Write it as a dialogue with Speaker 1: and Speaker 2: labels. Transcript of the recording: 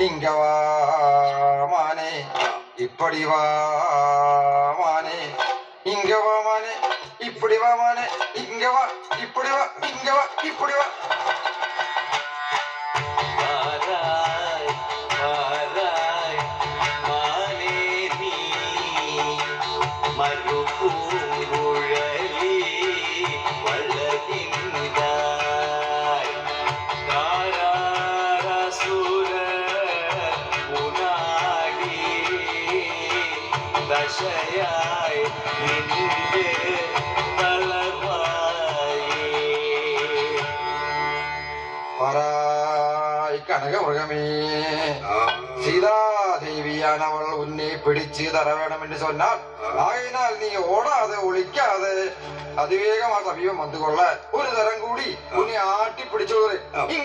Speaker 1: இங்க வா மானே, இப்படி வா மானே, இங்க வா மானே, இப்படி வா மானே, இங்க வா, இப்படி வா, இங்க வா, இப்படி வா.
Speaker 2: வாராய் வாராய் மானே நீ மறுபூங்குழலி வளர்கின்றாய் தாராசுர முனாடி தசையாய் நின்று தளர்வாயே
Speaker 1: வராய் கனகமுருகமே, சீதா தேவியானவள் உன்னை பிடிச்சு தர வேணும் என்று சொன்னால், ஆகையினால் நீ ஓடாத ஒழிக்காத அதிவேகமாக சமீபம் வந்து கொள்ள ஒரு தரம் கூடி உன்னை ஆட்டி பிடிச்சு